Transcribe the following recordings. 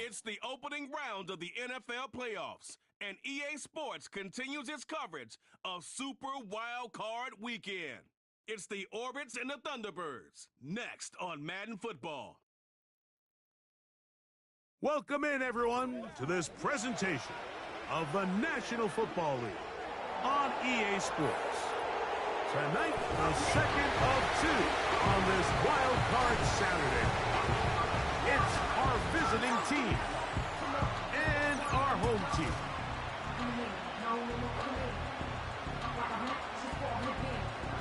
It's the opening round of the NFL playoffs, and EA Sports continues its coverage of Super Wild Card Weekend. It's the Orbits and the Thunderbirds, next on Madden Football. Welcome in, everyone, to this presentation of the National Football League on EA Sports. Tonight, the second of two on this Wild Card Saturday. It's our visiting team and our home team.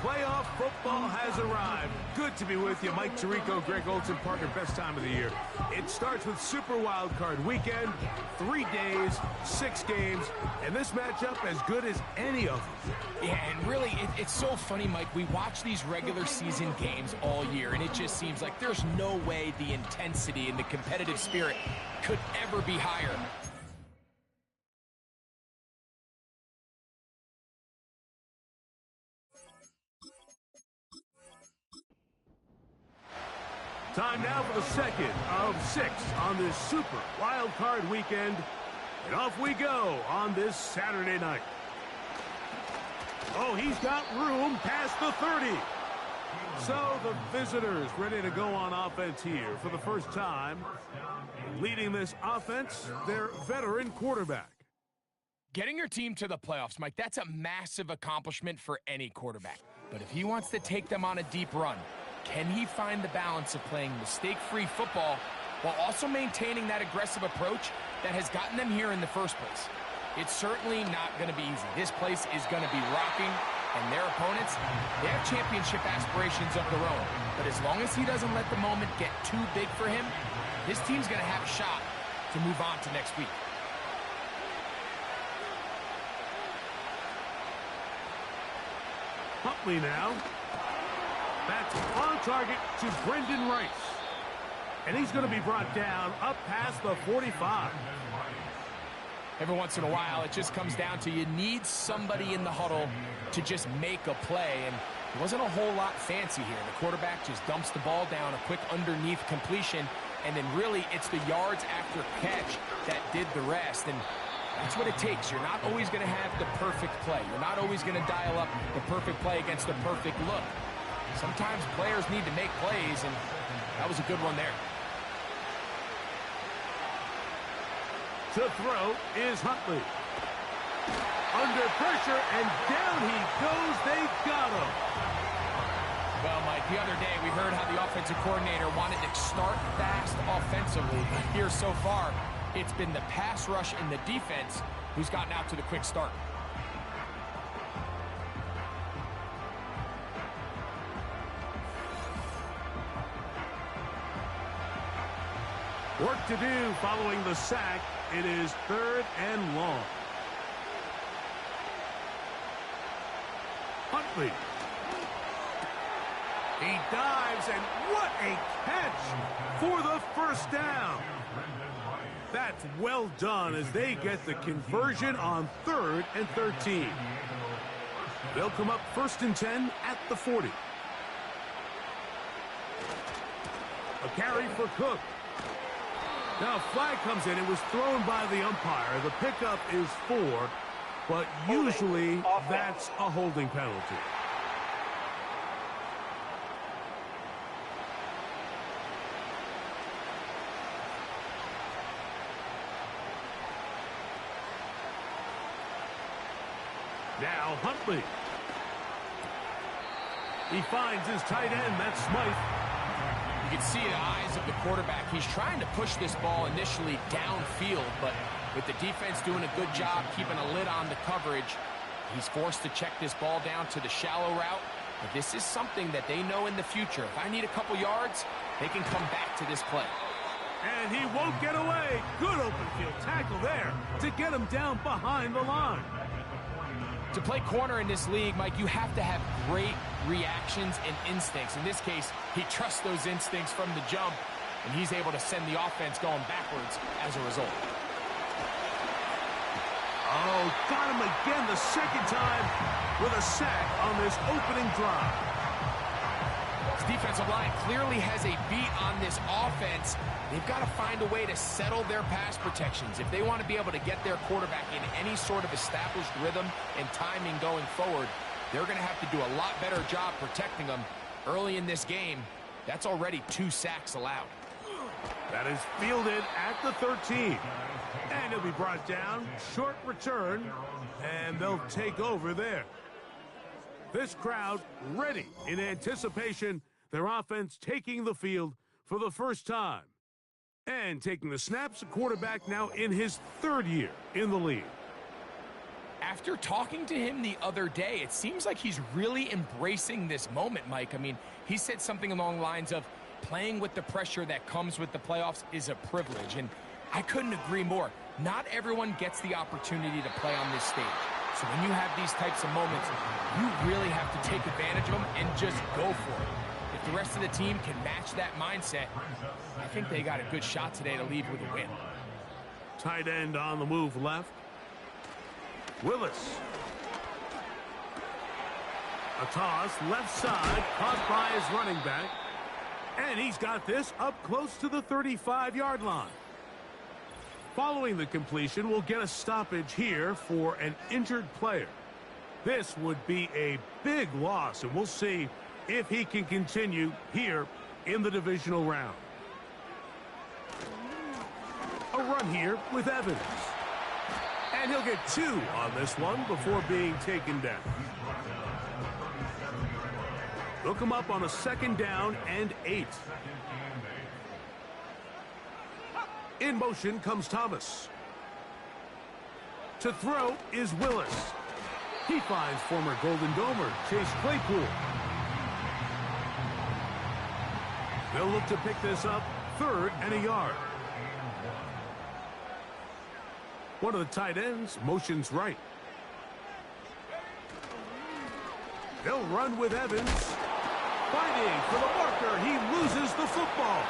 Playoff football has arrived. Good to be with you. Mike Tirico, Greg Olson, partner, best time of the year. It starts with Super Wild Card Weekend, 3 days, 6 games, and this matchup as good as any of them. Yeah, and really, it's so funny, Mike. We watch these regular season games all year, and it just seems like there's no way the intensity and the competitive spirit could ever be higher. Time now for the second of 6 on this Super Wild Card Weekend. And off we go on this Saturday night. Oh, he's got room past the 30. So the visitors ready to go on offense here for the first time. Leading this offense, their veteran quarterback. Getting your team to the playoffs, Mike, that's a massive accomplishment for any quarterback. But if he wants to take them on a deep run, can he find the balance of playing mistake-free football while also maintaining that aggressive approach that has gotten them here in the first place? It's certainly not going to be easy. This place is going to be rocking, and their opponents, they have championship aspirations of their own. But as long as he doesn't let the moment get too big for him, this team's going to have a shot to move on to next week. Huntley now. That's on target to Brendan Rice. And he's going to be brought down up past the 45. Every once in a while, it just comes down to you need somebody in the huddle to just make a play. And it wasn't a whole lot fancy here. The quarterback just dumps the ball down, a quick underneath completion, and then really it's the yards after catch that did the rest. And that's what it takes. You're not always going to have the perfect play. You're not always going to dial up the perfect play against the perfect look. Sometimes players need to make plays, and that was a good one there. To throw is Huntley. Under pressure, and down he goes. They got him. Well, Mike, the other day we heard how the offensive coordinator wanted to start fast offensively. But here so far, it's been the pass rush and the defense who's gotten out to the quick start. Work to do following the sack. It is 3rd and long. Huntley. He dives, and what a catch for the first down. That's well done as they get the conversion on 3rd and 13. They'll come up 1st and 10 at the 40. A carry for Cook. Now a flag comes in. It was thrown by the umpire. The pickup is 4, but usually that's a holding penalty. Now Huntley. He finds his tight end. That's Smythe. You can see the eyes of the quarterback. He's trying to push this ball initially downfield, but with the defense doing a good job keeping a lid on the coverage, he's forced to check this ball down to the shallow route. But this is something that they know in the future. If I need a couple yards, they can come back to this play. And he won't get away. Good open field tackle there to get him down behind the line. To play corner in this league, Mike, you have to have great reactions and instincts. In this case, he trusts those instincts from the jump, and he's able to send the offense going backwards as a result. Oh, got him again the second time with a sack on this opening drive. defensive line clearly has a beat on this offense. They've got to find a way to settle their pass protections. If they want to be able to get their quarterback in any sort of established rhythm and timing going forward, they're going to have to do a lot better job protecting them. Early in this game, that's already 2 sacks allowed. That is fielded at the 13. And he'll be brought down. Short return. And they'll take over there. This crowd ready in anticipation. Their offense taking the field for the first time. And taking the snaps, a quarterback now in his 3rd year in the league. After talking to him the other day, it seems like he's really embracing this moment, Mike. I mean, he said something along the lines of playing with the pressure that comes with the playoffs is a privilege, and I couldn't agree more. Not everyone gets the opportunity to play on this stage. So when you have these types of moments, you really have to take advantage of them and just go for it. If the rest of the team can match that mindset, I think they got a good shot today to leave with a win. Tight end on the move left. Willis. A toss left side, caught by his running back. And he's got this up close to the 35-yard line. Following the completion, we'll get a stoppage here for an injured player. This would be a big loss, and we'll see if he can continue here in the divisional round. A run here with Evans. And he'll get 2 on this one before being taken down. They'll come up on a 2nd down and 8. In motion comes Thomas. To throw is Willis. He finds former Golden Domer Chase Claypool. They'll look to pick this up 3rd and a yard. One of the tight ends motions right. They'll run with Evans. Fighting for the marker. He loses the football.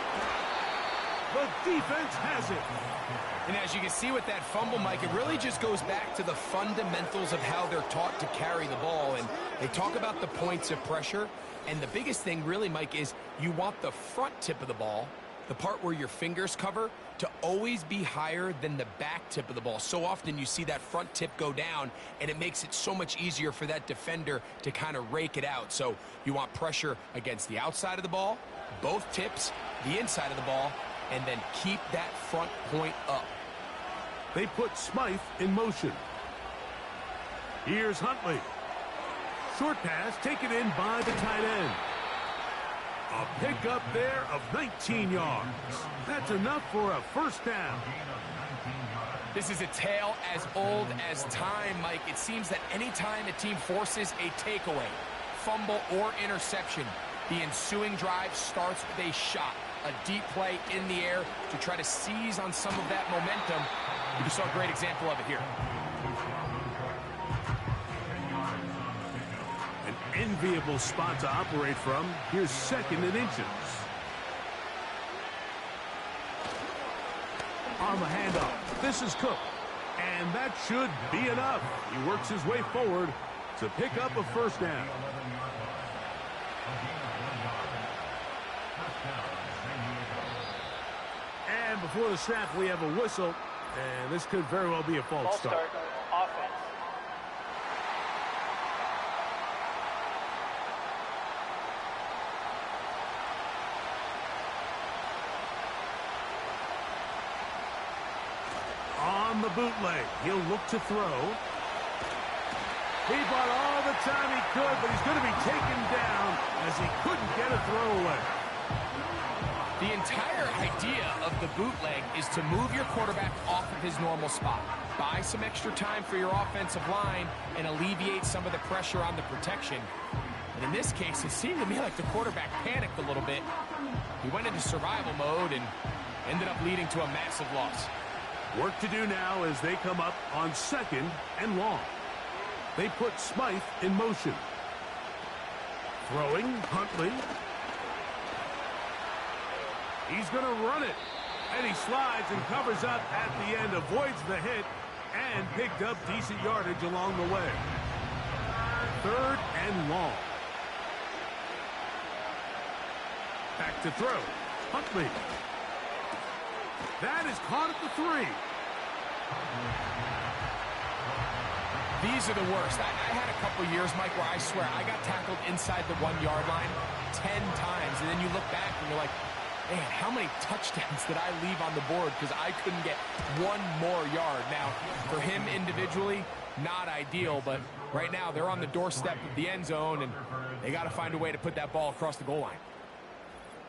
The defense has it. And as you can see with that fumble, Mike, it really just goes back to the fundamentals of how they're taught to carry the ball. And they talk about the points of pressure. And the biggest thing really, Mike, is you want the front tip of the ball, the part where your fingers cover, to always be higher than the back tip of the ball. So often you see that front tip go down, and it makes it so much easier for that defender to kind of rake it out. So you want pressure against the outside of the ball, both tips, the inside of the ball, and then keep that front point up. They put Smythe in motion. Here's Huntley. Short pass taken in by the tight end. A pickup there of 19 yards. That's enough for a 1st down. This is a tale as old as time, Mike. It seems that anytime a team forces a takeaway, fumble, or interception, the ensuing drive starts with a shot, a deep play in the air to try to seize on some of that momentum. You saw a great example of it here. Enviable spot to operate from. Here's 2nd and inches. On the handoff, this is Cook. And that should be enough. He works his way forward to pick up a 1st down. And before the snap, we have a whistle. And this could very well be a false start. Offense. On the bootleg, he'll look to throw. He bought all the time he could, but he's going to be taken down as he couldn't get a throwaway. The entire idea of the bootleg is to move your quarterback off of his normal spot. Buy some extra time for your offensive line and alleviate some of the pressure on the protection. But in this case, it seemed to me like the quarterback panicked a little bit. He went into survival mode and ended up leading to a massive loss. Work to do now as they come up on 2nd and long. They put Smythe in motion. Throwing, Huntley. He's going to run it. And he slides and covers up at the end, avoids the hit, and picked up decent yardage along the way. 3rd and long. Back to throw. Huntley. That is caught at the 3. These are the worst. I had a couple years, Mike, where I swear I got tackled inside the 1-yard line 10 times, and then you look back and you're like, man, how many touchdowns did I leave on the board because I couldn't get one more yard? Now, for him individually, not ideal, but right now they're on the doorstep of the end zone, and they got to find a way to put that ball across the goal line.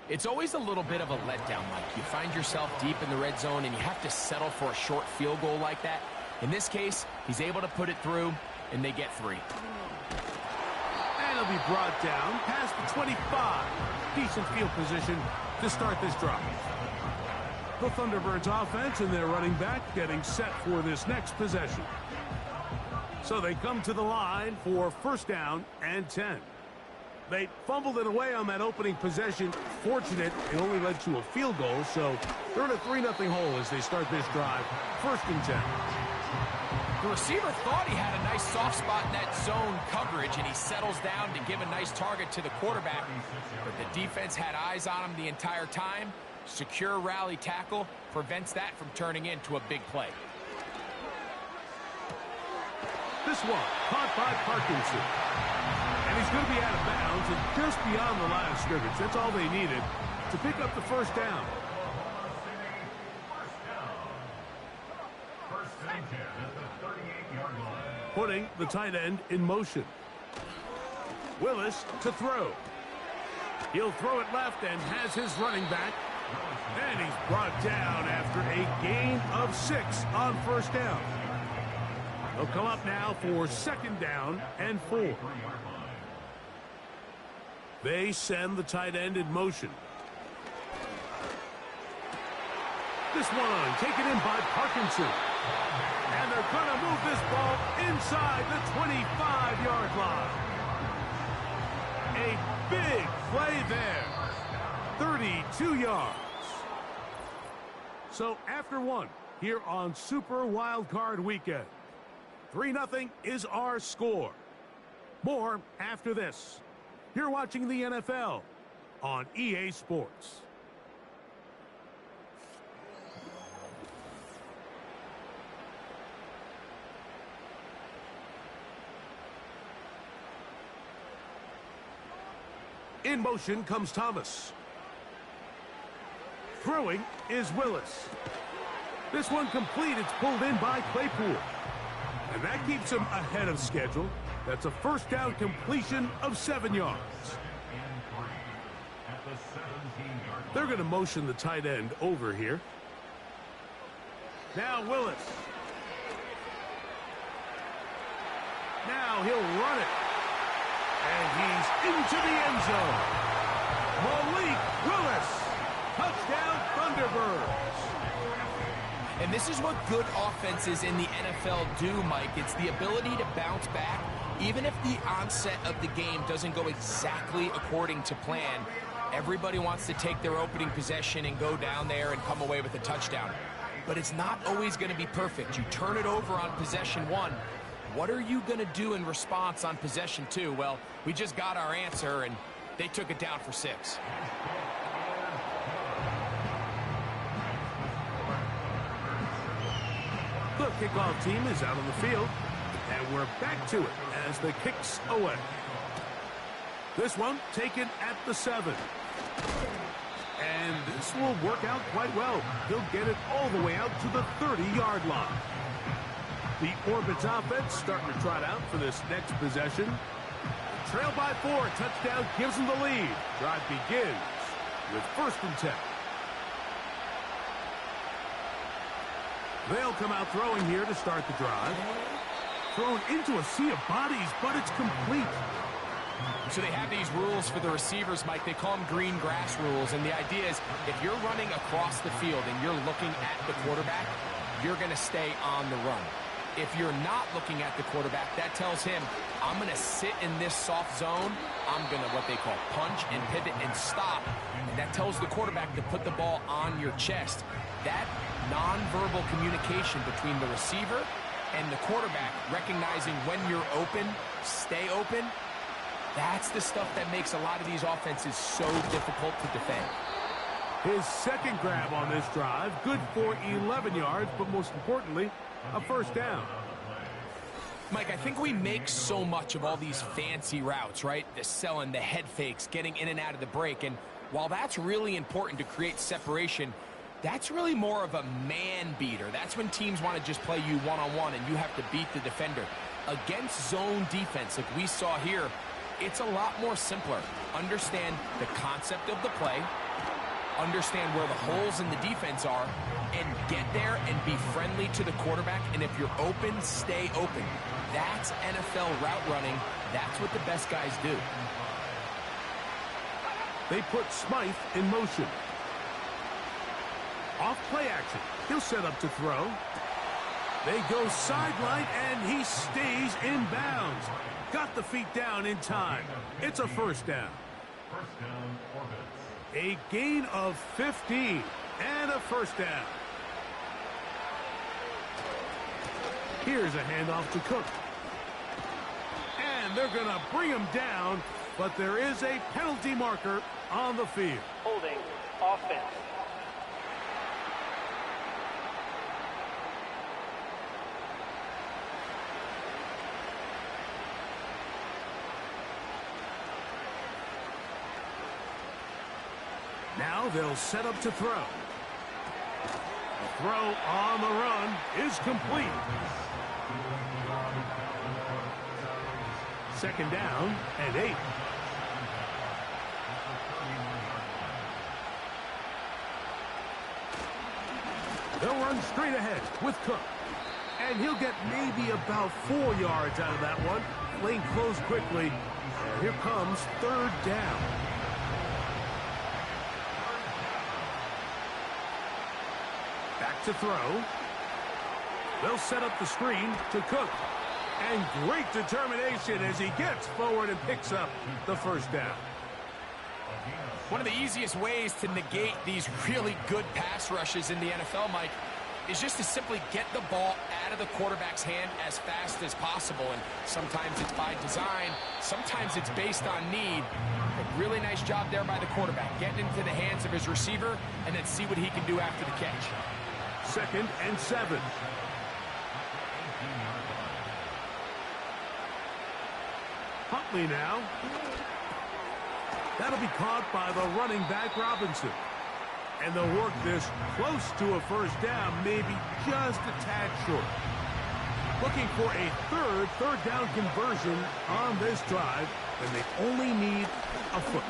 It's always a little bit of a letdown, Mike. You find yourself deep in the red zone, and you have to settle for a short field goal like that. In this case, he's able to put it through, and they get 3. And he'll be brought down past the 25. Decent field position to start this drive. The Thunderbirds offense and their running back getting set for this next possession. So they come to the line for 1st down and 10. They fumbled it away on that opening possession. Fortunate, it only led to a field goal, so they're in a 3-0 hole as they start this drive. 1st and 10. The receiver thought he had a nice soft spot in that zone coverage, and he settles down to give a nice target to the quarterback. But the defense had eyes on him the entire time. Secure rally tackle prevents that from turning into a big play. This one caught by Parkinson. And he's going to be out of bounds and just beyond the line of scrimmage. That's all they needed to pick up the 1st down. Putting the tight end in motion. Willis to throw. He'll throw it left and has his running back. And he's brought down after a gain of 6 on 1st down. They'll come up now for 2nd down and 4. They send the tight end in motion. This one taken in by Parkinson. And they're going to move this ball inside the 25-yard line. A big play there. 32 yards. So after 1, here on Super Wild Card Weekend, 3-0 is our score. More after this. You're watching the NFL on EA Sports. In motion comes Thomas. Throwing is Willis. This one complete. It's pulled in by Claypool. And that keeps him ahead of schedule. That's a 1st down completion of 7 yards. They're going to motion the tight end over here. Now Willis. Now he'll run it. And he's into the end zone. Malik Willis. Touchdown Thunderbirds. And this is what good offenses in the NFL do, Mike. It's the ability to bounce back. Even if the onset of the game doesn't go exactly according to plan, everybody wants to take their opening possession and go down there and come away with a touchdown. But it's not always going to be perfect. You turn it over on possession 1. What are you going to do in response on possession 2? Well, we just got our answer, and they took it down for 6. The kickoff team is out on the field, and we're back to it as the kick's away. This one taken at the 7. And this will work out quite well. He'll get it all the way out to the 30-yard line. The Orbits offense starting to trot out for this next possession. Trail by 4. Touchdown gives them the lead. Drive begins with 1st and 10. They'll come out throwing here to start the drive. Thrown into a sea of bodies, but it's complete. So they have these rules for the receivers, Mike. They call them green grass rules. And the idea is if you're running across the field and you're looking at the quarterback, you're going to stay on the run. If you're not looking at the quarterback, that tells him, I'm going to sit in this soft zone. I'm going to, what they call, punch and pivot and stop. And that tells the quarterback to put the ball on your chest. That nonverbal communication between the receiver and the quarterback, recognizing when you're open, stay open, That's the stuff that makes a lot of these offenses so difficult to defend. His second grab on this drive, good for 11 yards, but most importantly, a first down. Mike, I think we make so much of all these fancy routes, right? The selling, the head fakes, getting in and out of the break. And while that's really important to create separation, that's really more of a man beater. That's when teams want to just play you one-on-one and you have to beat the defender. Against zone defense, like we saw here, it's a lot more simpler. Understand the concept of the play, understand where the holes in the defense are, and get there and be friendly to the quarterback. And if you're open, stay open. That's NFL route running. That's what the best guys do. They put Smythe in motion. Off play action. He'll set up to throw. They go sideline, and he stays in bounds. Got the feet down in time. It's a first down. A gain of 15 and a first down. Here's a handoff to Cook. And they're going to bring him down, but there is a penalty marker on the field. Holding offense. Now they'll set up to throw. The throw on the run is complete. Second down and 8. They'll run straight ahead with Cook. And he'll get maybe about 4 yards out of that one. Lane closed quickly. And here comes third down. Back to throw. They'll set up the screen to Cook. And great determination as he gets forward and picks up the first down. One of the easiest ways to negate these really good pass rushes in the NFL, Mike, is just to simply get the ball out of the quarterback's hand as fast as possible. And sometimes it's by design, sometimes it's based on need. But really nice job there by the quarterback, getting into the hands of his receiver and then see what he can do after the catch. Second and 7. Huntley now. That'll be caught by the running back, Robinson. And they'll work this close to a first down, maybe just a tad short. Looking for a third down conversion on this drive, and they only need a foot.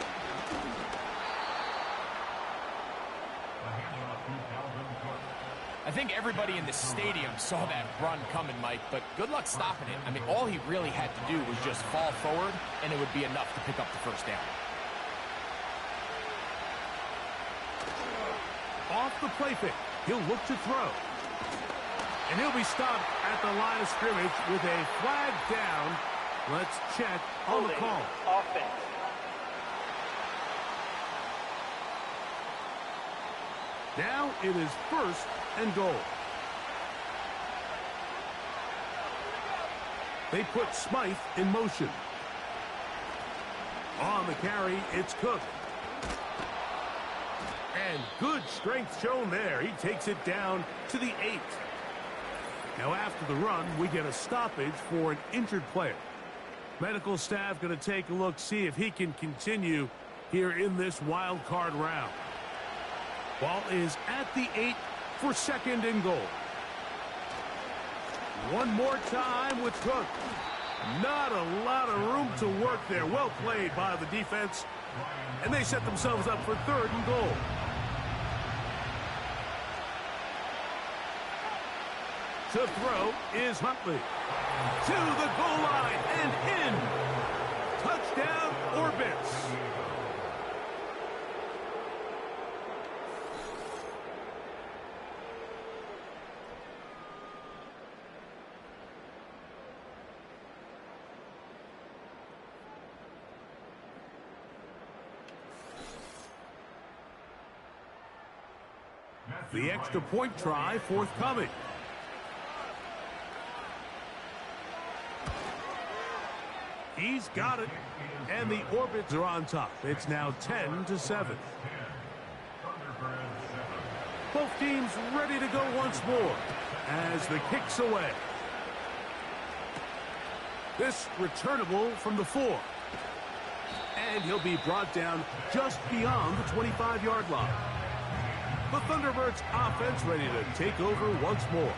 I think everybody in the stadium saw that run coming, Mike, but good luck stopping it. I mean, all he really had to do was just fall forward, and it would be enough to pick up the first down. Off the play fake, he'll look to throw. And he'll be stopped at the line of scrimmage with a flag down. Let's check on the call. Offense. Now it is first and goal. They put Smythe in motion. On the carry, it's Cook. And good strength shown there. He takes it down to the 8. Now after the run, we get a stoppage for an injured player. Medical staff going to take a look, see if he can continue here in this wild card round. Ball is at the 8 for second and goal. One more time with Cook. Not a lot of room to work there. Well played by the defense. And they set themselves up for third and goal. To throw is Huntley. To the goal line and in. Touchdown, Orbits. The extra point try forthcoming. He's got it. And the Orbits are on top. It's now 10-7. Both teams ready to go once more as the kick's away. This returnable from the 4. And he'll be brought down just beyond the 25-yard line. The Thunderbirds offense ready to take over once more.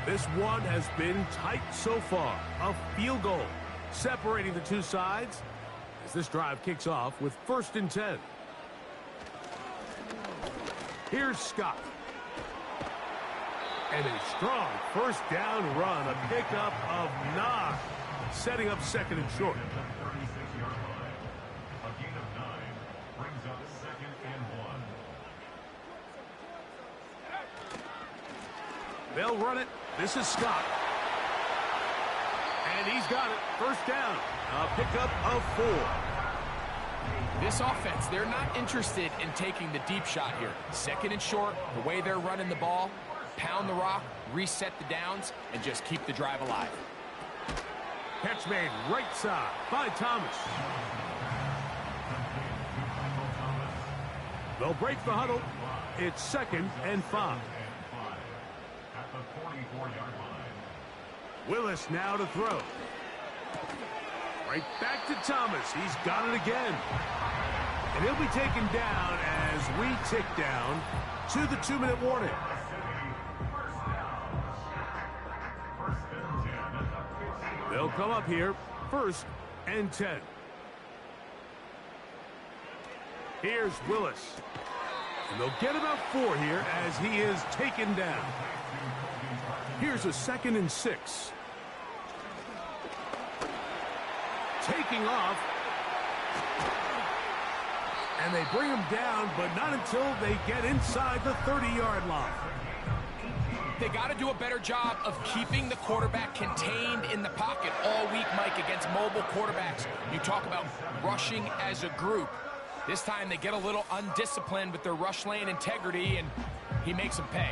This one has been tight so far. A field goal separating the two sides as this drive kicks off with 1st and 10. Here's Scott. And a strong first down run, a pickup of 9, setting up 2nd and short. They'll run it. This is Scott. And he's got it. 1st down. A pickup of 4. This offense, they're not interested in taking the deep shot here. 2nd and short, the way they're running the ball, pound the rock, reset the downs, and just keep the drive alive. Catch made right side by Thomas. They'll break the huddle. It's 2nd and 5. Willis now to throw. Right back to Thomas. He's got it again. And he'll be taken down as we tick down to the 2-minute warning. They'll come up here, 1st and 10. Here's Willis. And they'll get about 4 here as he is taken down. Here's a 2nd and 6. Taking off. And they bring him down, but not until they get inside the 30-yard line. They got to do a better job of keeping the quarterback contained in the pocket all week, Mike, against mobile quarterbacks. You talk about rushing as a group. This time they get a little undisciplined with their rush lane integrity, and he makes them pay.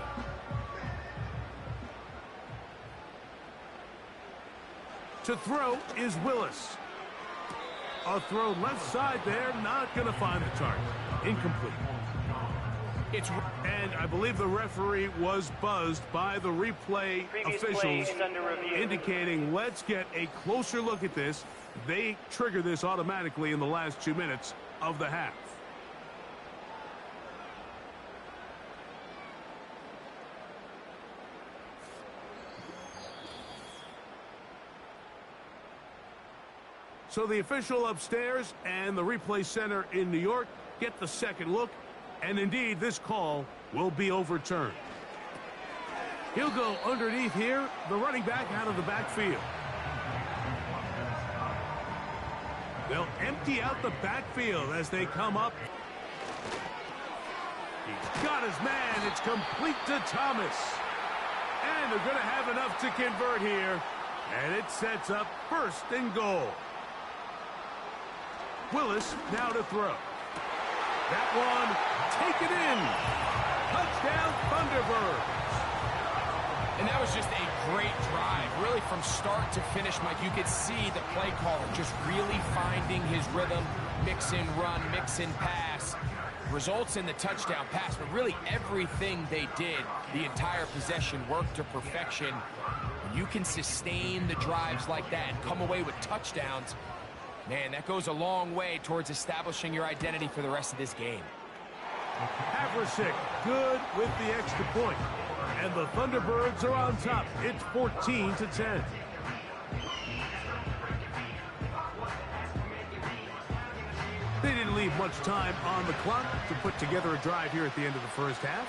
To throw is Willis. A throw left side there, not going to find the target. Incomplete. And I believe the referee was buzzed by the replay officials, indicating let's get a closer look at this. They trigger this automatically in the last 2 minutes of the half. So the official upstairs and the replay center in New York get the second look, and indeed this call will be overturned. He'll go underneath here, the running back out of the backfield. They'll empty out the backfield as they come up. He's got his man. It's complete to Thomas. And they're going to have enough to convert here. And it sets up 1st and goal. Willis now to throw. That one taken in. Touchdown Thunderbirds. And that was just a great drive. Really from start to finish, Mike, you could see the play caller just really finding his rhythm. Mix in run, mix in pass. Results in the touchdown pass, but really everything they did, the entire possession worked to perfection. When you can sustain the drives like that and come away with touchdowns, man, that goes a long way towards establishing your identity for the rest of this game. Haversick, good with the extra point. And the Thunderbirds are on top. It's 14-10. They didn't leave much time on the clock to put together a drive here at the end of the first half.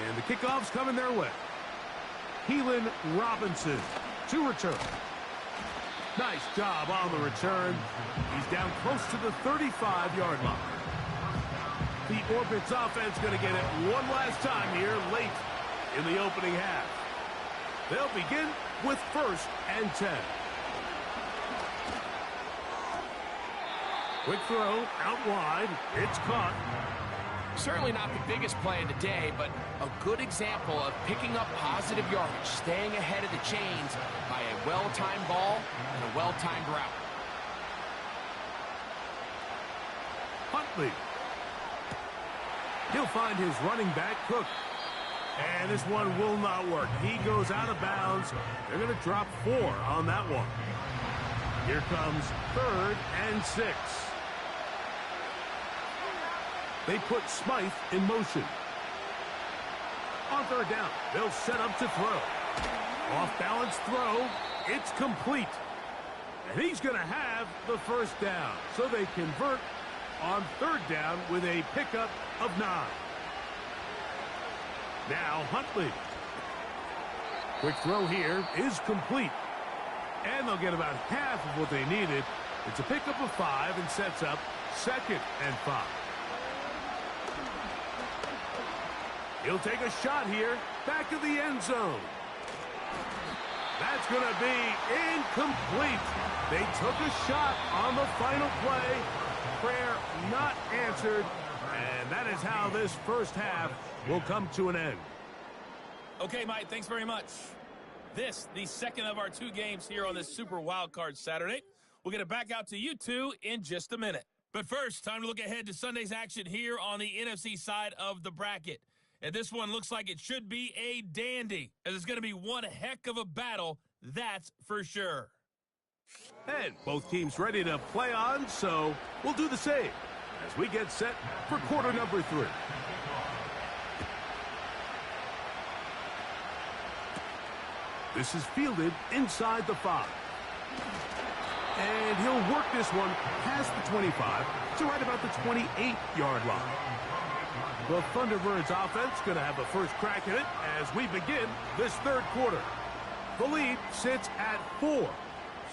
And the kickoff's coming their way. Keelan Robinson to return. Nice job on the return. He's down close to the 35-yard line. The Orbits offense going to get it one last time here late in the opening half. They'll begin with 1st and 10. Quick throw out wide. It's caught. Certainly not the biggest play of the day, but a good example of picking up positive yardage, staying ahead of the chains by a well-timed ball and a well-timed route. Huntley. He'll find his running back, Cook. And this one will not work. He goes out of bounds. They're going to drop 4 on that one. Here comes 3rd and 6. They put Smythe in motion. On 3rd down, they'll set up to throw. Off-balance throw. It's complete. And he's going to have the first down. So they convert on 3rd down with a pickup of 9. Now Huntley. Quick throw here is complete. And they'll get about half of what they needed. It's a pickup of 5 and sets up 2nd and 5. He'll take a shot here. Back of the end zone. That's going to be incomplete. They took a shot on the final play. Prayer not answered. And that is how this first half will come to an end. Okay, Mike, thanks very much. This, the second of our 2 games here on this Super Wildcard Saturday. We'll get it back out to you two in just a minute. But first, time to look ahead to Sunday's action here on the NFC side of the bracket. And this one looks like it should be a dandy, as it's going to be one heck of a battle, that's for sure. And both teams ready to play on, so we'll do the same as we get set for quarter number 3. This is fielded inside the 5. And he'll work this one past the 25 to right about the 28-yard line. The Thunderbirds offense going to have the first crack at it as we begin this 3rd quarter. The lead sits at 4,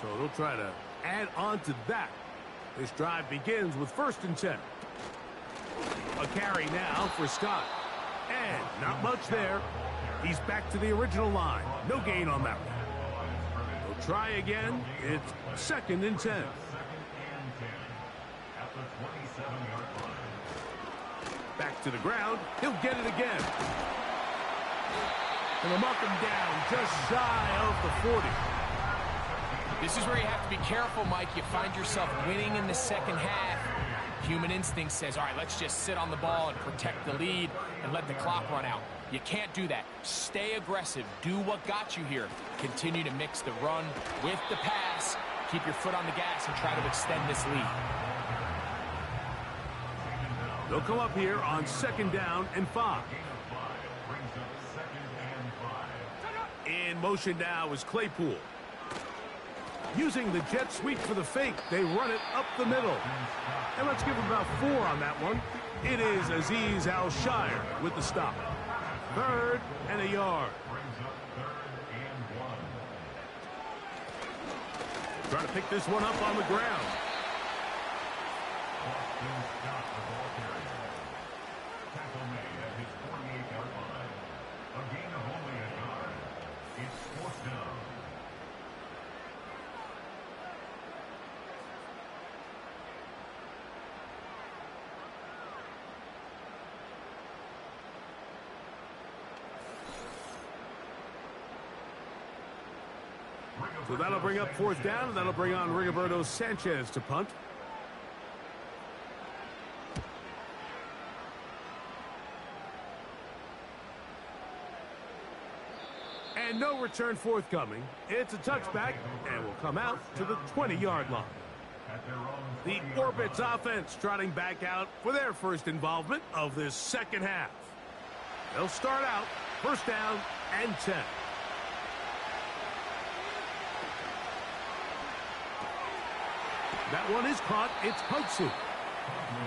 so they'll try to add on to that. This drive begins with 1st and 10. A carry now for Scott. And not much there. He's back to the original line. No gain on that one. They'll try again. It's 2nd and 10. Back to the ground. He'll get it again. And they'll mark him down just shy of the 40. This is where you have to be careful, Mike. You find yourself winning in the second half. Human instinct says, all right, let's just sit on the ball and protect the lead and let the clock run out. You can't do that. Stay aggressive. Do what got you here. Continue to mix the run with the pass. Keep your foot on the gas and try to extend this lead. They'll come up here on 2nd down and 5. In motion now is Claypool. Using the jet sweep for the fake, they run it up the middle. And let's give them about 4 on that one. It is Azeez Al-Shire with the stop. 3rd and a yard. Trying to pick this one up on the ground. So that'll bring up 4th down, and that'll bring on Rigoberto Sanchez to punt. And no return forthcoming. It's a touchback, and will come out to the 20-yard line. The Orbits offense trotting back out for their first involvement of this second half. They'll start out 1st down and 10. That one is caught. It's Hudson.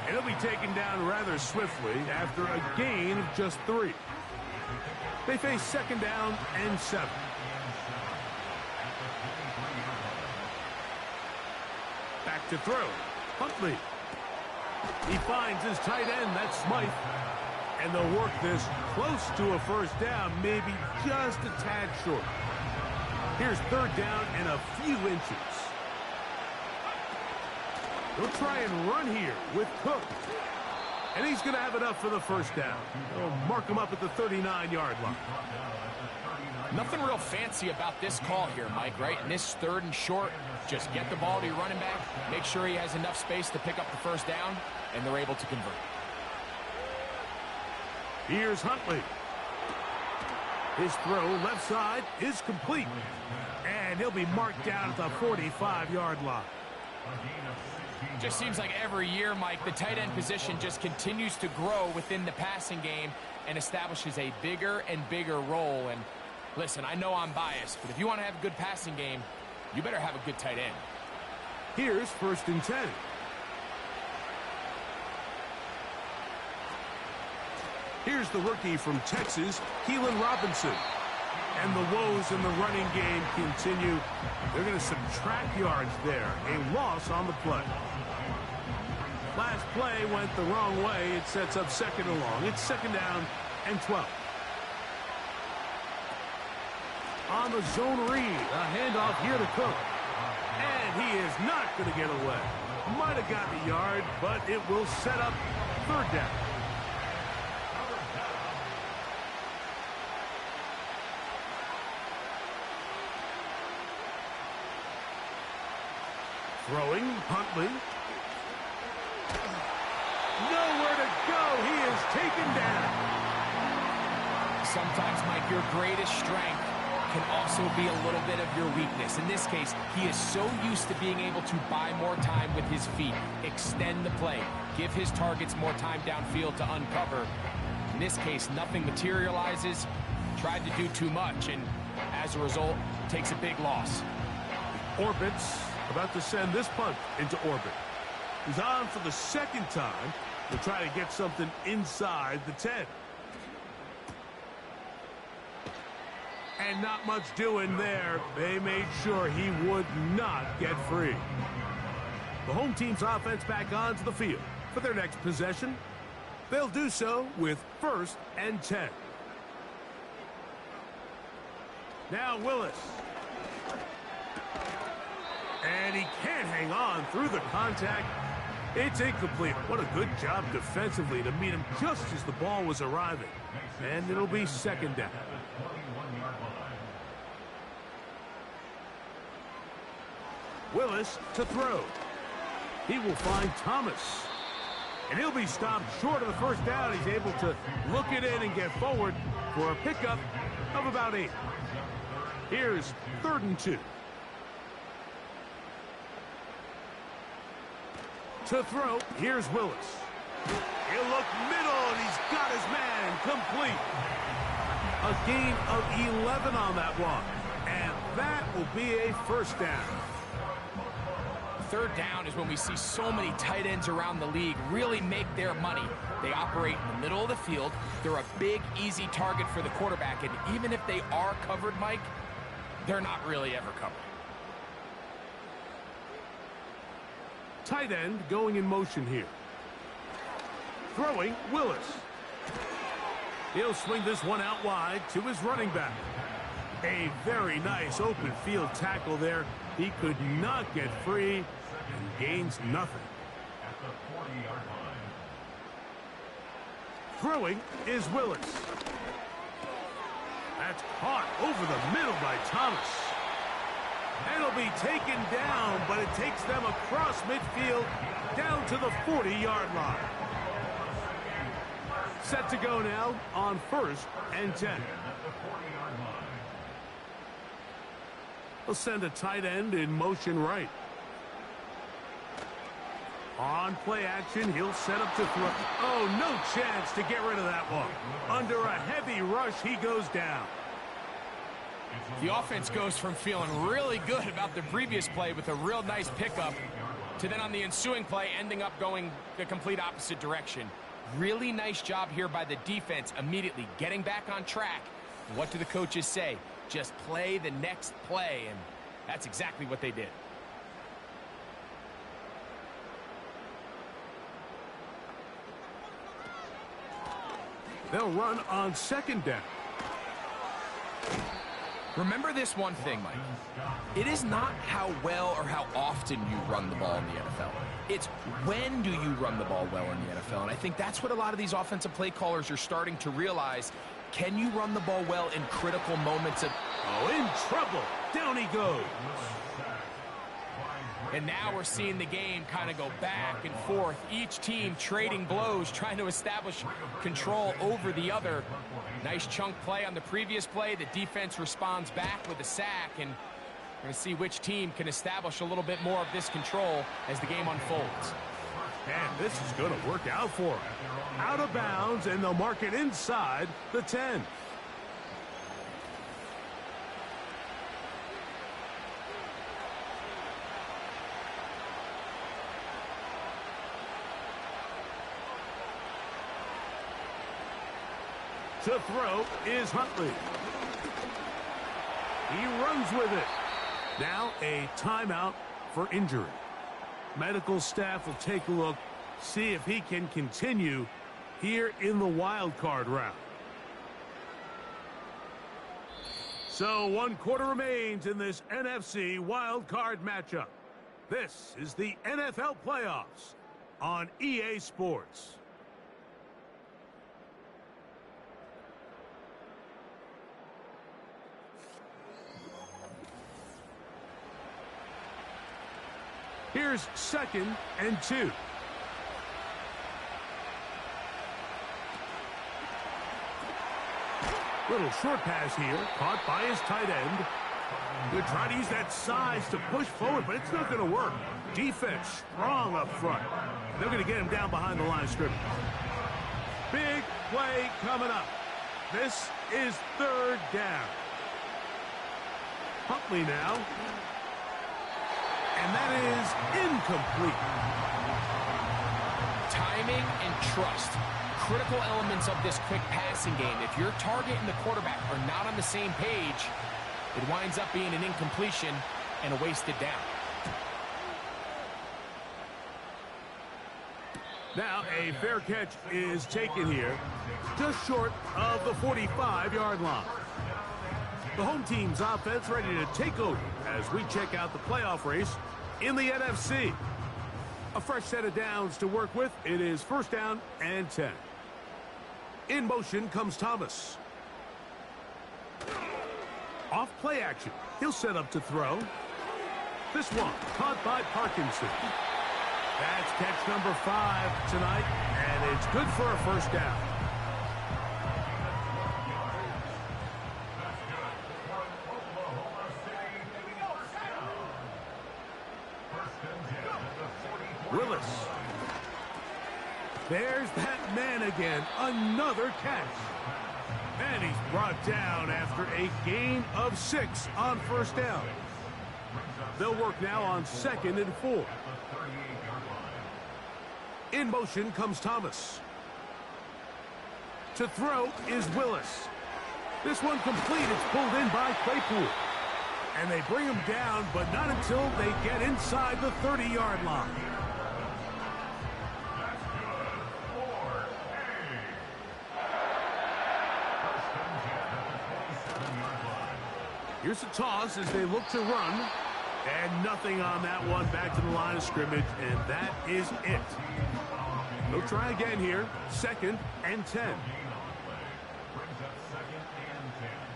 And he'll be taken down rather swiftly after a gain of just 3. They face 2nd down and 7. Back to throw. Huntley. He finds his tight end. That's Smythe. And they'll work this close to a 1st down, maybe just a tad short. Here's 3rd down and a few inches. They'll try and run here with Cook. And he's going to have enough for the 1st down. They'll mark him up at the 39-yard line. Nothing real fancy about this call here, Mike, right? In this 3rd and short, just get the ball to your running back, make sure he has enough space to pick up the first down, and they're able to convert. Here's Huntley. His throw left side is complete. And he'll be marked down at the 45-yard line. Just seems like every year, Mike, the tight end position just continues to grow within the passing game and establishes a bigger and bigger role. And listen, I know I'm biased, but if you want to have a good passing game, you better have a good tight end. Here's 1st and 10. Here's the rookie from Texas, Keelan Robinson. And the woes in the running game continue. They're going to subtract yards there. A loss on the play. Last play went the wrong way. It sets up 2nd and long. It's 2nd down and 12. On the zone read, a handoff here to Cook. And he is not going to get away. Might have gotten a yard, but it will set up 3rd down. Throwing, Huntley. Nowhere to go. He is taken down. Sometimes, Mike, your greatest strength can also be a little bit of your weakness. In this case, he is so used to being able to buy more time with his feet, extend the play, give his targets more time downfield to uncover. In this case, nothing materializes, tried to do too much, and as a result, takes a big loss. Orbit's about to send this punt into orbit. He's on for the 2nd time to try to get something inside the 10. And not much doing there. They made sure he would not get free. The home team's offense back onto the field for their next possession. They'll do so with 1st and 10. Now Willis. And he can't hang on through the contact. It's incomplete. What a good job defensively to meet him just as the ball was arriving. And it'll be 2nd down. Willis to throw. He will find Thomas. And he'll be stopped short of the 1st down. He's able to look it in and get forward for a pickup of about 8. Here's 3rd and 2. To throw, here's Willis. He'll look middle, and he's got his man complete. A gain of 11 on that one. And that will be a 1st down. 3rd down is when we see so many tight ends around the league really make their money. They operate in the middle of the field. They're a big, easy target for the quarterback. And even if they are covered, Mike, they're not really ever covered. Tight end going in motion here. Throwing, Willis. He'll swing this one out wide to his running back. A very nice open field tackle there. He could not get free and gains nothing. Throwing is Willis. That's caught over the middle by Thomas. And it'll be taken down, but it takes them across midfield down to the 40-yard line. Set to go now on 1st and 10. They'll send a tight end in motion right. On play action, he'll set up to throw. Oh, no chance to get rid of that one. Under a heavy rush, he goes down. The offense goes from feeling really good about the previous play with a real nice pickup to then on the ensuing play ending up going the complete opposite direction. Really nice job here by the defense immediately getting back on track. What do the coaches say? Just play the next play, and that's exactly what they did. They'll run on 2nd down. Remember this one thing, Mike. It is not how well or how often you run the ball in the NFL. It's when do you run the ball well in the NFL. And I think that's what a lot of these offensive play callers are starting to realize Can you run the ball well in critical moments of... Oh, in trouble. Down he goes. And now we're seeing the game kind of go back and forth. Each team trading blows, trying to establish control over the other. Nice chunk play on the previous play. The defense responds back with a sack, and we're going to see which team can establish a little bit more of this control as the game unfolds. And this is going to work out for them. Out of bounds, and they'll mark it inside the 10. To throw is Huntley. He runs with it. Now a timeout for injury. Medical staff will take a look, see if he can continue here in the wild card round. So 1 quarter remains in this NFC wild card matchup. This is the NFL playoffs on EA Sports. Here's 2nd and 2. Little short pass here, caught by his tight end. Good try to use that size to push forward, but it's not going to work. Defense strong up front. They're going to get him down behind the line of scrimmage. Big play coming up. This is 3rd down. Huntley now. And that is incomplete. Timing and trust. Critical elements of this quick passing game. If your target and the quarterback are not on the same page, it winds up being an incompletion and a wasted down. Now a fair catch is taken here, just short of the 45-yard line. The home team's offense ready to take over as we check out the playoff race in the NFC. A fresh set of downs to work with. It is 1st down and 10. In motion comes Thomas. Off play action. He'll set up to throw. This one caught by Parkinson. That's catch number 5 tonight, and it's good for a 1st down. Willis. There's that man again. Another catch. And he's brought down after a gain of 6 on 1st down. They'll work now on 2nd and 4. In motion comes Thomas. To throw is Willis. This one complete. It's pulled in by Claypool. And they bring him down, but not until they get inside the 30-yard line. Here's a toss as they look to run. And nothing on that one. Back to the line of scrimmage, and that is it. They'll try again here. 2nd and 10.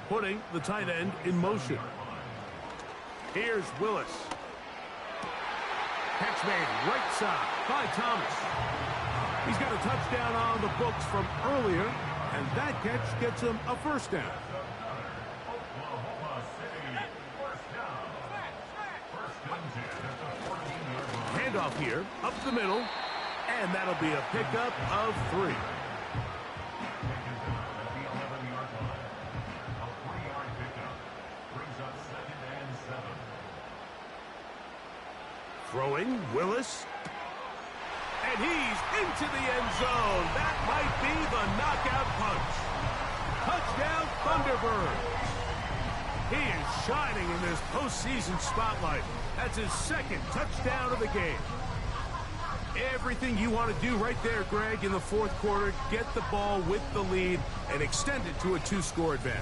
Putting the tight end in motion. Here's Willis. Catch made right side by Thomas. He's got a touchdown on the books from earlier, and that catch gets him a 1st down. Handoff here, up the middle, and that'll be a pickup of 3. Throwing, Willis. And he's into the end zone. That might be the knockout punch. Touchdown, Thunderbirds. He is shining in this postseason spotlight. That's his 2nd touchdown of the game. Everything you want to do right there, Greg, in the 4th quarter. Get the ball with the lead and extend it to a 2-score advantage.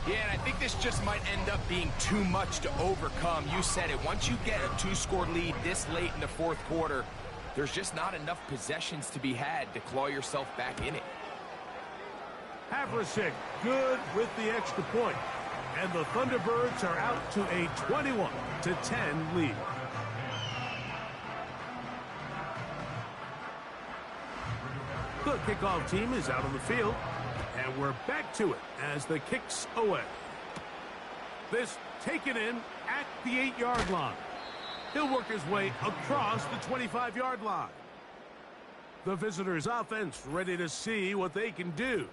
Yeah, and I think this just might end up being too much to overcome. You said it. Once you get a 2-score lead this late in the 4th quarter, there's just not enough possessions to be had to claw yourself back in it. Havrasik good with the extra point. And the Thunderbirds are out to a 21-10 lead. The kickoff team is out on the field. And we're back to it as the kick's away. This taken in at the 8-yard line. He'll work his way across the 25-yard line. The visitors' offense ready to see what they can do.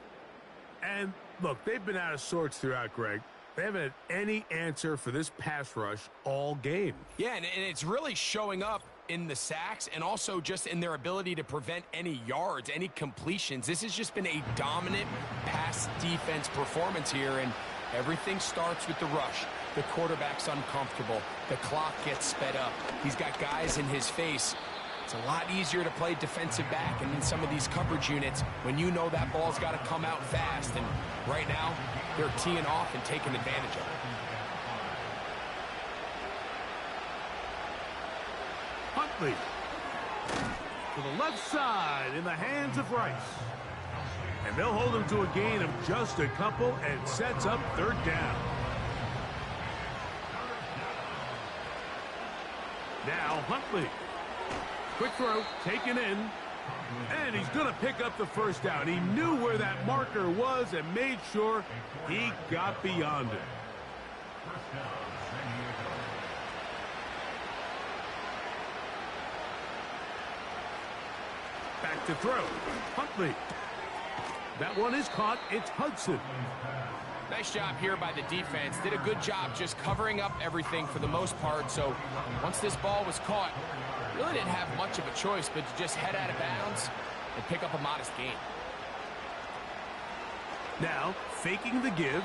And, look, they've been out of sorts throughout, Greg. They haven't had any answer for this pass rush all game. Yeah, and it's really showing up in the sacks and also just in their ability to prevent any yards, any completions. This has just been a dominant pass defense performance here, and everything starts with the rush. The quarterback's uncomfortable. The clock gets sped up. He's got guys in his face. It's a lot easier to play defensive back and in some of these coverage units when you know that ball's got to come out fast. And right now, they're teeing off and taking advantage of it. Huntley to the left side in the hands of Rice. And they'll hold him to a gain of just a couple and sets up third down. Now Huntley. Quick throw, taken in, and he's going to pick up the first down. He knew where that marker was and made sure he got beyond it. Back to throw. Huntley. That one is caught. It's Hudson. Nice job here by the defense. Did a good job just covering up everything for the most part. So once this ball was caught, really didn't have much of a choice but to just head out of bounds and pick up a modest gain. Now, faking the give.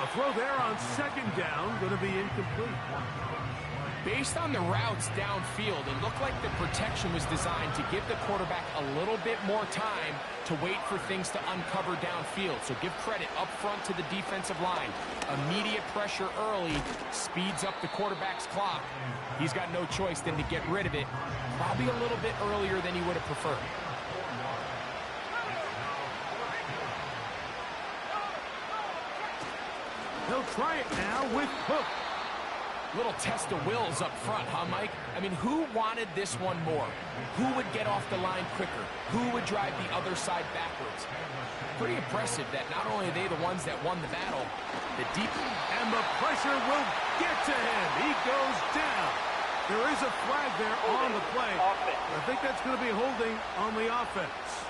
A throw there on second down, going to be incomplete. Based on the routes downfield, it looked like the protection was designed to give the quarterback a little bit more time to wait for things to uncover downfield. So give credit up front to the defensive line. Immediate pressure early speeds up the quarterback's clock. He's got no choice than to get rid of it, probably a little bit earlier than he would have preferred. He'll try it now with Cook. Little test of wills up front, huh, Mike? I mean, who wanted this one more? Who would get off the line quicker? Who would drive the other side backwards? Pretty impressive that not only are they the ones that won the battle, the deep... And the pressure will get to him. He goes down. There is a flag there on the play. I think that's going to be holding on the offense.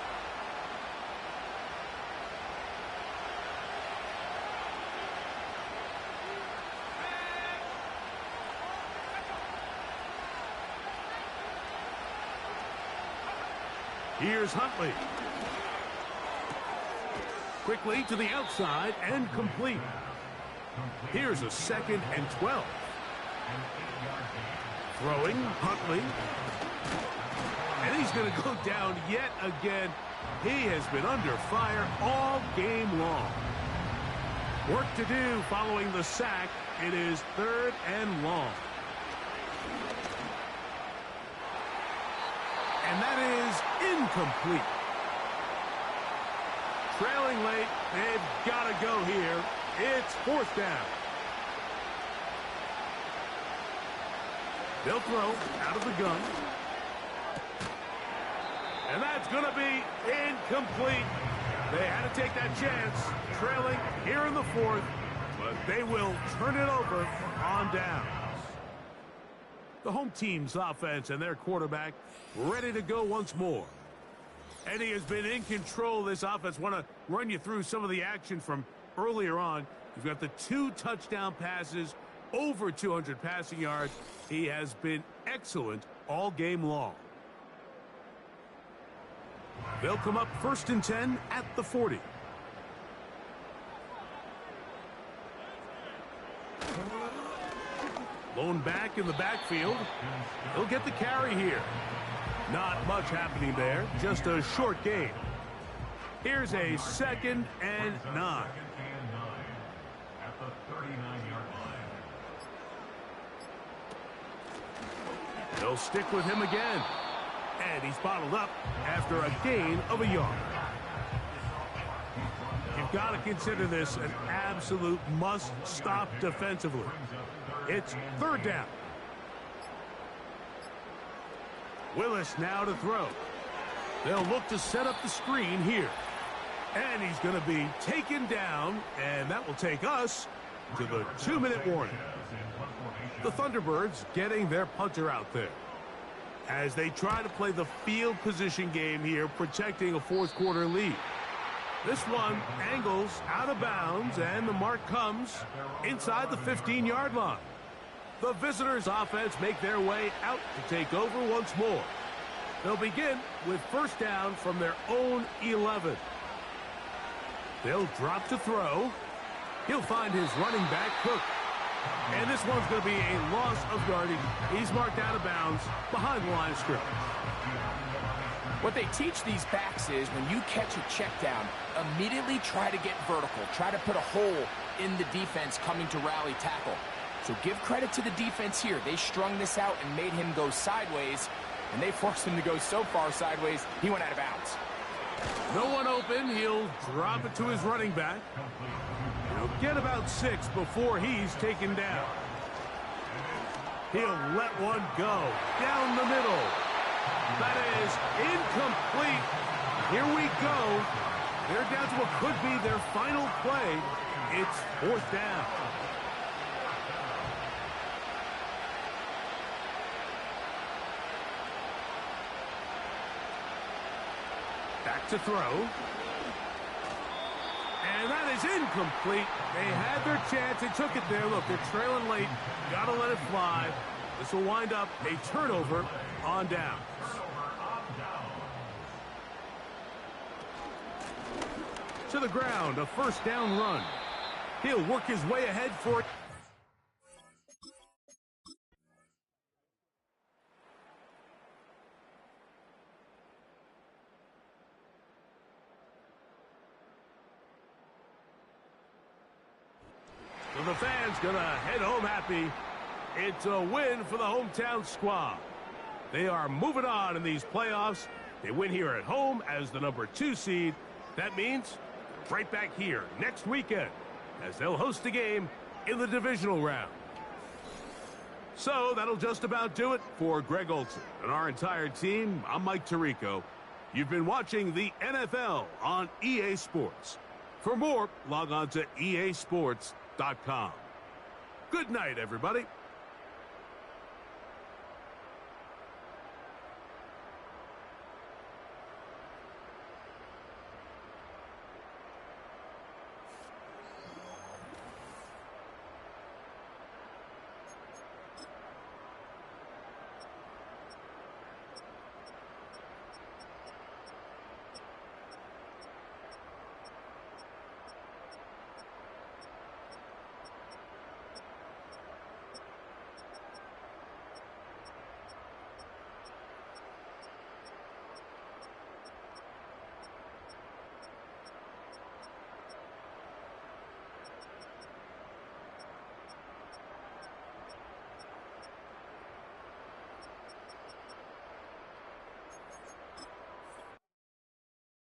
Here's Huntley. Quickly to the outside and complete. Here's a 2nd and 12. Throwing, Huntley. And he's going to go down yet again. He has been under fire all game long. Work to do following the sack. It is 3rd and long. And that is incomplete. Trailing late, they've got to go here. It's 4th down. They'll throw out of the gun. And that's going to be incomplete. They had to take that chance, trailing here in the 4th, but they will turn it over on downs. The home team's offense and their quarterback ready to go once more. And he has been in control of this offense. Want to run you through some of the action from earlier on. You've got the 2 touchdown passes, over 200 passing yards. He has been excellent all game long. They'll come up 1st and 10 at the 40. Lone back in the backfield. He'll get the carry here. Not much happening there. Just a short gain. Here's a 2nd and 9. They'll stick with him again. And he's bottled up after a gain of a yard. Give You've got to consider this an absolute must-stop defensively. It's third down. Willis now to throw. They'll look to set up the screen here. And he's going to be taken down, and that will take us to the 2-minute warning. The Thunderbirds getting their punter out there as they try to play the field position game here, protecting a fourth-quarter lead. This one angles out of bounds, and the mark comes inside the 15-yard line. The visitors' offense make their way out to take over once more. They'll begin with first down from their own 11. They'll drop to throw. He'll find his running back, Cook. And this one's going to be a loss of yardage. He's marked out of bounds behind the line of scrimmage. What they teach these backs is when you catch a check down, immediately try to get vertical. Try to put a hole in the defense coming to rally tackle. So give credit to the defense here. They strung this out and made him go sideways, and they forced him to go so far sideways, he went out of bounds. No one open. He'll drop it to his running back. He'll get about 6 before he's taken down. He'll let one go down the middle. That is incomplete. Here we go. They're down to what could be their final play. It's fourth down. Back to throw. And that is incomplete. They had their chance. They took it there. Look, they're trailing late. Got to let it fly. This will wind up a turnover on downs. To the ground, a first down run. He'll work his way ahead for it. So the fans gonna head home happy. It's a win for the hometown squad. They are moving on in these playoffs. They win here at home as the number 2 seed. That means right back here next weekend as they'll host a game in the divisional round. So that'll just about do it for Greg Olson and our entire team. I'm Mike Tirico. You've been watching the NFL on EA Sports. For more, log on to easports.com. Good night, everybody.